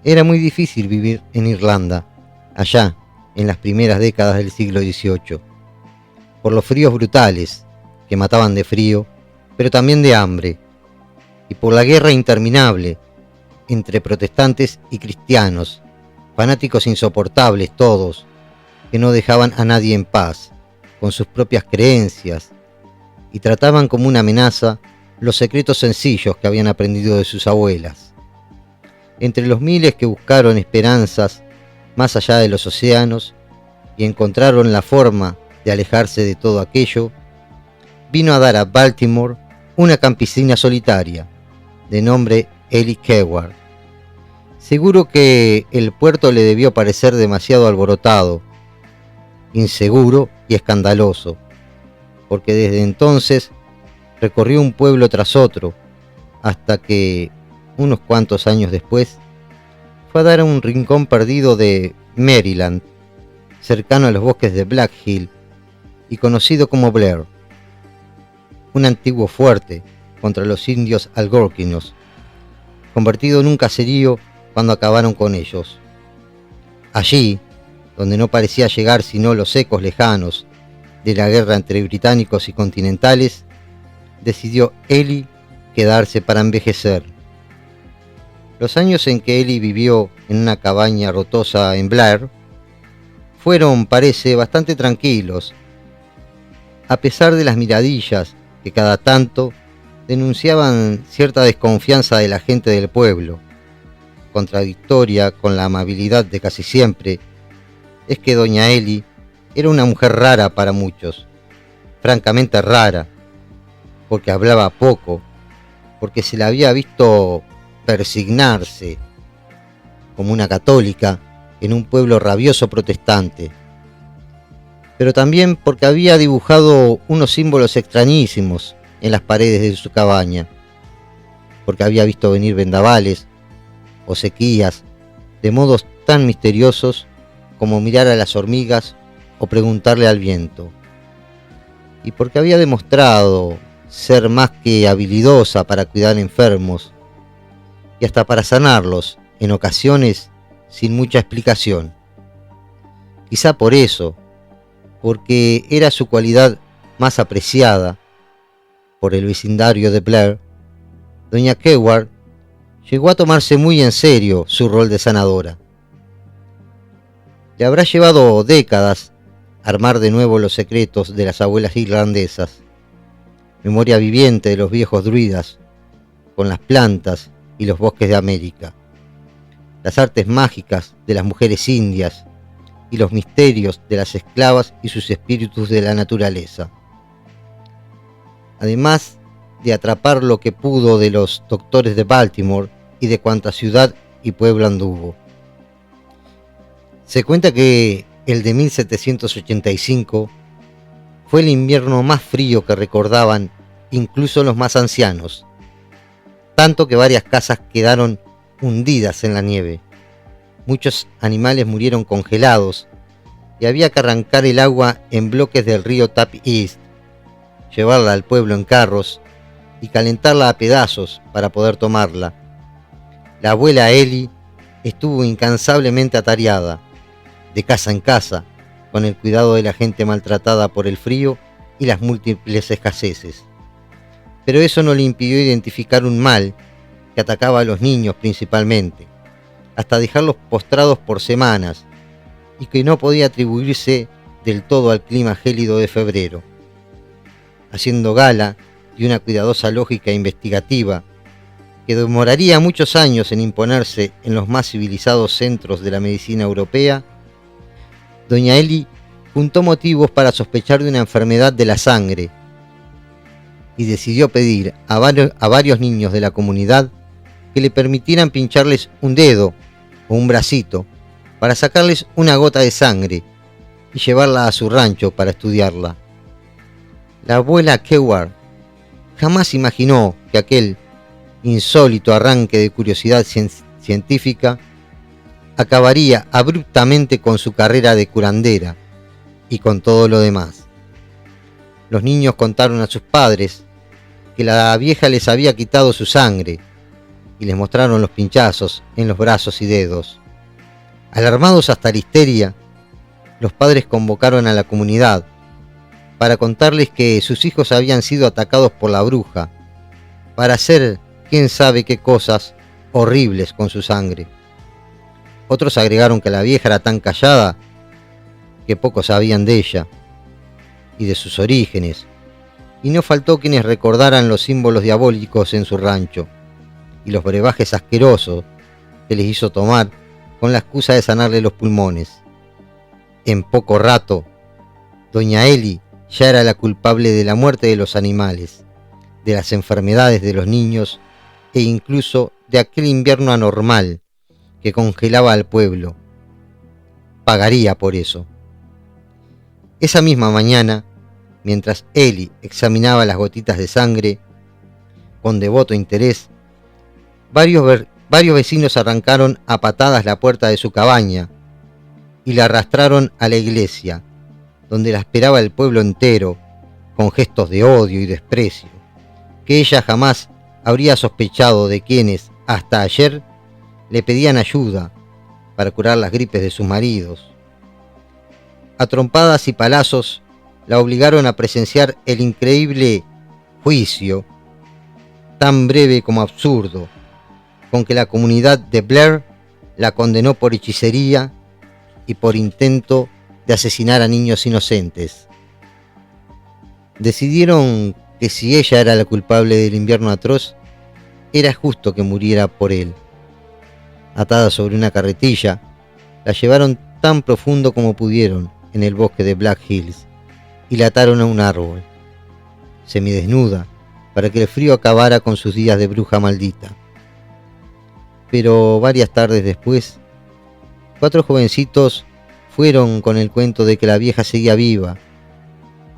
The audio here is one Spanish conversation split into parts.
Era muy difícil vivir en Irlanda, allá, en las primeras décadas del siglo XVIII, por los fríos brutales, que mataban de frío, pero también de hambre, y por la guerra interminable entre protestantes y cristianos, fanáticos insoportables todos, que no dejaban a nadie en paz, con sus propias creencias, y trataban como una amenaza los secretos sencillos que habían aprendido de sus abuelas. Entre los miles que buscaron esperanzas más allá de los océanos y encontraron la forma de alejarse de todo aquello, vino a dar a Baltimore una campesina solitaria, de nombre Ellie Keward. Seguro que el puerto le debió parecer demasiado alborotado, inseguro y escandaloso, porque desde entonces recorrió un pueblo tras otro, hasta que, unos cuantos años después, fue a dar a un rincón perdido de Maryland, cercano a los bosques de Black Hill, y conocido como Blair, un antiguo fuerte contra los indios algonquinos, convertido en un caserío cuando acabaron con ellos. Allí, donde no parecía llegar sino los ecos lejanos de la guerra entre británicos y continentales, decidió Ellie quedarse para envejecer. Los años en que Ellie vivió en una cabaña rotosa en Blair fueron, parece, bastante tranquilos, a pesar de las miradillas que cada tanto denunciaban cierta desconfianza de la gente del pueblo. Contradictoria con la amabilidad de casi siempre, es que doña Ellie era una mujer rara para muchos, francamente rara, porque hablaba poco, porque se la había visto persignarse como una católica en un pueblo rabioso protestante, pero también porque había dibujado unos símbolos extrañísimos en las paredes de su cabaña, porque había visto venir vendavales o sequías de modos tan misteriosos como mirar a las hormigas o preguntarle al viento, y porque había demostrado ser más que habilidosa para cuidar enfermos y hasta para sanarlos, en ocasiones sin mucha explicación. Quizá por eso, porque era su cualidad más apreciada por el vecindario de Blair, doña Keward llegó a tomarse muy en serio su rol de sanadora. Le habrá llevado décadas armar de nuevo los secretos de las abuelas irlandesas, memoria viviente de los viejos druidas, con las plantas y los bosques de América, las artes mágicas de las mujeres indias y los misterios de las esclavas y sus espíritus de la naturaleza. Además de atrapar lo que pudo de los doctores de Baltimore y de cuanta ciudad y pueblo anduvo. Se cuenta que el de 1785 fue el invierno más frío que recordaban incluso los más ancianos, tanto que varias casas quedaron hundidas en la nieve. Muchos animales murieron congelados y había que arrancar el agua en bloques del río Tap East, llevarla al pueblo en carros y calentarla a pedazos para poder tomarla. La abuela Ellie estuvo incansablemente atareada, de casa en casa, con el cuidado de la gente maltratada por el frío y las múltiples escaseces. Pero eso no le impidió identificar un mal que atacaba a los niños principalmente, hasta dejarlos postrados por semanas, y que no podía atribuirse del todo al clima gélido de febrero. Haciendo gala de una cuidadosa lógica investigativa que demoraría muchos años en imponerse en los más civilizados centros de la medicina europea, doña Ellie juntó motivos para sospechar de una enfermedad de la sangre y decidió pedir a varios niños de la comunidad que le permitieran pincharles un dedo o un bracito para sacarles una gota de sangre y llevarla a su rancho para estudiarla. La abuela Keward jamás imaginó que aquel insólito arranque de curiosidad científica acabaría abruptamente con su carrera de curandera y con todo lo demás. Los niños contaron a sus padres que la vieja les había quitado su sangre y les mostraron los pinchazos en los brazos y dedos. Alarmados hasta la histeria, los padres convocaron a la comunidad para contarles que sus hijos habían sido atacados por la bruja, para hacer quién sabe qué cosas horribles con su sangre. Otros agregaron que la vieja era tan callada que pocos sabían de ella y de sus orígenes, y no faltó quienes recordaran los símbolos diabólicos en su rancho y los brebajes asquerosos que les hizo tomar con la excusa de sanarle los pulmones. En poco rato, doña Eli ya era la culpable de la muerte de los animales, de las enfermedades de los niños e incluso de aquel invierno anormal que congelaba al pueblo. Pagaría por eso. Esa misma mañana, mientras Eli examinaba las gotitas de sangre con devoto interés, varios vecinos arrancaron a patadas la puerta de su cabaña y la arrastraron a la iglesia, donde la esperaba el pueblo entero, con gestos de odio y desprecio, que ella jamás habría sospechado de quienes, hasta ayer, le pedían ayuda para curar las gripes de sus maridos. A trompadas y palazos la obligaron a presenciar el increíble juicio, tan breve como absurdo, con que la comunidad de Blair la condenó por hechicería y por intento de asesinar a niños inocentes. Decidieron que si ella era la culpable del invierno atroz, era justo que muriera por él. Atada sobre una carretilla, la llevaron tan profundo como pudieron en el bosque de Black Hills y la ataron a un árbol, semidesnuda, para que el frío acabara con sus días de bruja maldita. Pero varias tardes después, 4 jovencitos fueron con el cuento de que la vieja seguía viva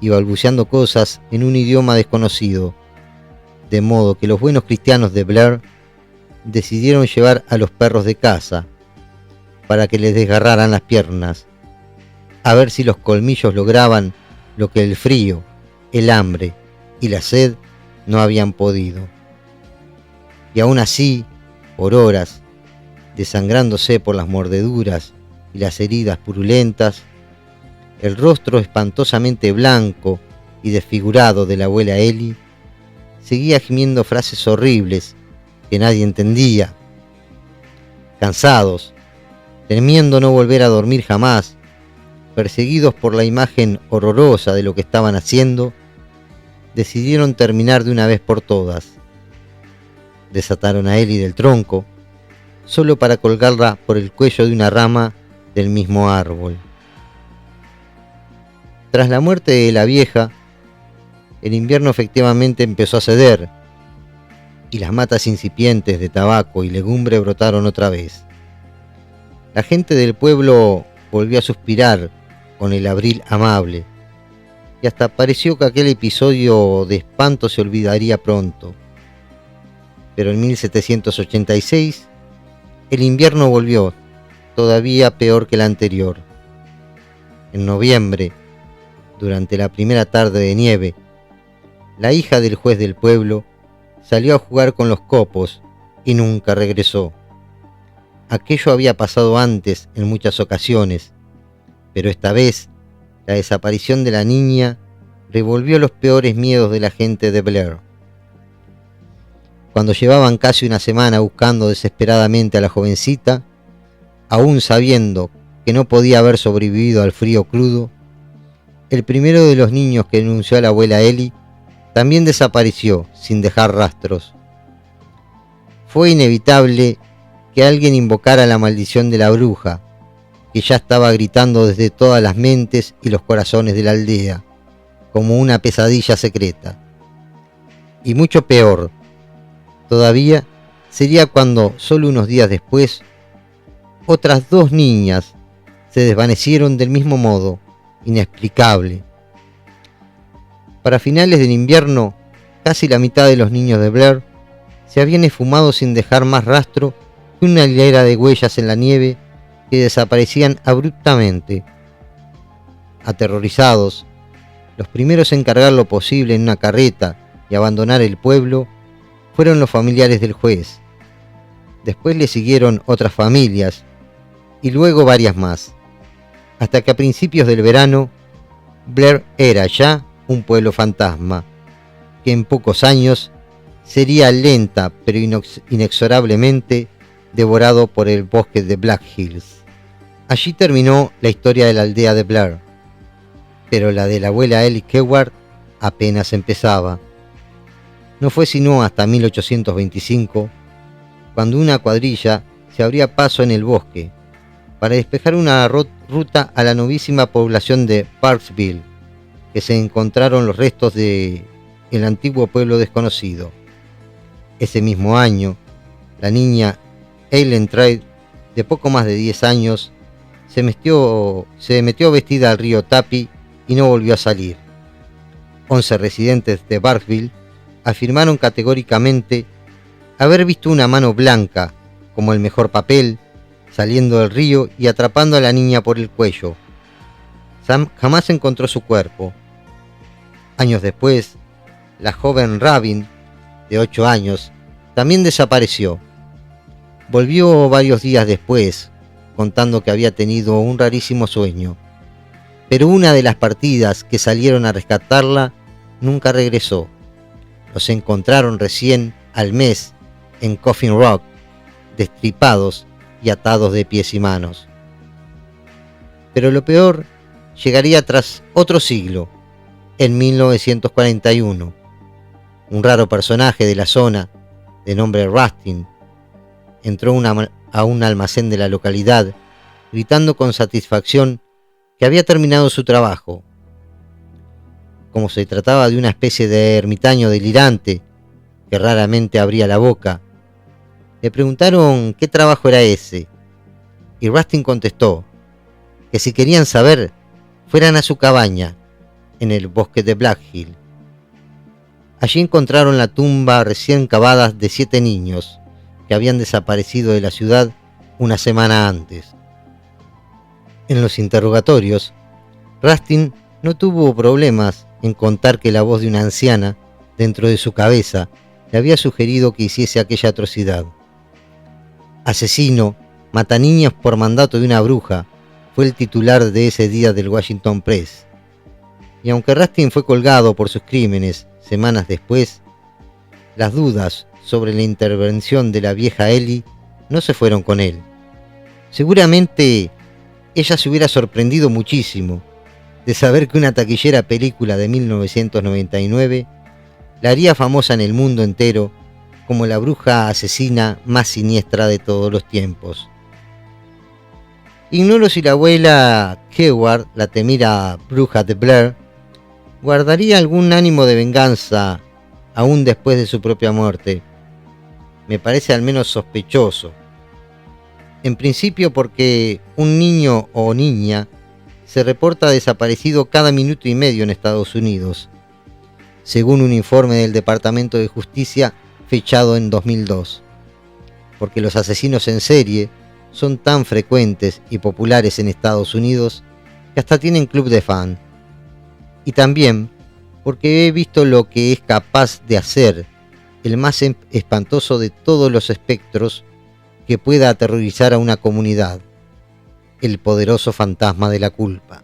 y balbuceando cosas en un idioma desconocido, de modo que los buenos cristianos de Blair decidieron llevar a los perros de casa para que les desgarraran las piernas, a ver si los colmillos lograban lo que el frío, el hambre y la sed no habían podido. Y aún así, por horas, desangrándose por las mordeduras y las heridas purulentas, el rostro espantosamente blanco y desfigurado de la abuela Eli seguía gimiendo frases horribles que nadie entendía. Cansados, temiendo no volver a dormir jamás, perseguidos por la imagen horrorosa de lo que estaban haciendo, decidieron terminar de una vez por todas. Desataron a Eli del tronco, solo para colgarla por el cuello de una rama del mismo árbol. Tras la muerte de la vieja, el invierno efectivamente empezó a ceder y las matas incipientes de tabaco y legumbre brotaron otra vez. La gente del pueblo volvió a suspirar con el abril amable y hasta pareció que aquel episodio de espanto se olvidaría pronto. Pero en 1786 el invierno volvió, todavía peor que el anterior. En noviembre, durante la primera tarde de nieve, la hija del juez del pueblo salió a jugar con los copos y nunca regresó. Aquello había pasado antes en muchas ocasiones, pero esta vez la desaparición de la niña revolvió los peores miedos de la gente de Blair. Cuando llevaban casi una semana buscando desesperadamente a la jovencita, aún sabiendo que no podía haber sobrevivido al frío crudo, el primero de los niños que denunció a la abuela Eli también desapareció sin dejar rastros. Fue inevitable que alguien invocara la maldición de la bruja, que ya estaba gritando desde todas las mentes y los corazones de la aldea, como una pesadilla secreta. Y mucho peor todavía sería cuando, solo unos días después, otras 2 niñas se desvanecieron del mismo modo, inexplicable. Para finales del invierno, casi la mitad de los niños de Blair se habían esfumado sin dejar más rastro que una hilera de huellas en la nieve que desaparecían abruptamente. Aterrorizados, los primeros en cargar lo posible en una carreta y abandonar el pueblo fueron los familiares del juez, Después le siguieron otras familias y luego varias más, hasta que a principios del verano Blair era ya un pueblo fantasma, que en pocos años sería lenta pero inexorablemente devorado por el bosque de Black Hills. Allí terminó la historia de la aldea de Blair, pero la de la abuela Ellie Keward apenas empezaba. No fue sino hasta 1825 cuando una cuadrilla se abría paso en el bosque para despejar una ruta a la novísima población de Parksville, que se encontraron los restos de el antiguo pueblo desconocido. Ese mismo año, la niña Eileen Trade, de poco más de 10 años, se metió vestida al río Tapi y no volvió a salir. 11 residentes de Parksville afirmaron categóricamente haber visto una mano blanca, como el mejor papel, saliendo del río y atrapando a la niña por el cuello. Sam jamás encontró su cuerpo. Años después, la joven Rabin, de 8 años, también desapareció. Volvió varios días después, contando que había tenido un rarísimo sueño. Pero una de las partidas que salieron a rescatarla nunca regresó. Los encontraron recién al mes en Coffin Rock, destripados y atados de pies y manos. Pero lo peor llegaría tras otro siglo, en 1941. Un raro personaje de la zona, de nombre Rustin, entró a un almacén de la localidad, gritando con satisfacción que había terminado su trabajo. Como se trataba de una especie de ermitaño delirante, que raramente abría la boca, le preguntaron qué trabajo era ese, y Rustin contestó que si querían saber, fueran a su cabaña, en el bosque de Black Hill. Allí encontraron la tumba recién cavada de 7 niños, que habían desaparecido de la ciudad una semana antes. En los interrogatorios, Rustin no tuvo problemas en contar que la voz de una anciana, dentro de su cabeza, le había sugerido que hiciese aquella atrocidad. Asesino, mataniños por mandato de una bruja, fue el titular de ese día del Washington Press. Y aunque Rustin fue colgado por sus crímenes semanas después, las dudas sobre la intervención de la vieja Ellie no se fueron con él. Seguramente ella se hubiera sorprendido muchísimo de saber que una taquillera película de 1999 la haría famosa en el mundo entero como la bruja asesina más siniestra de todos los tiempos. Ignoro si la abuela Keward, la temida bruja de Blair, guardaría algún ánimo de venganza aún después de su propia muerte. Me parece al menos sospechoso. En principio porque un niño o niña se reporta desaparecido cada minuto y medio en Estados Unidos, según un informe del Departamento de Justicia fechado en 2002. Porque los asesinos en serie son tan frecuentes y populares en Estados Unidos que hasta tienen club de fan. Y también porque he visto lo que es capaz de hacer el más espantoso de todos los espectros que pueda aterrorizar a una comunidad: el poderoso fantasma de la culpa.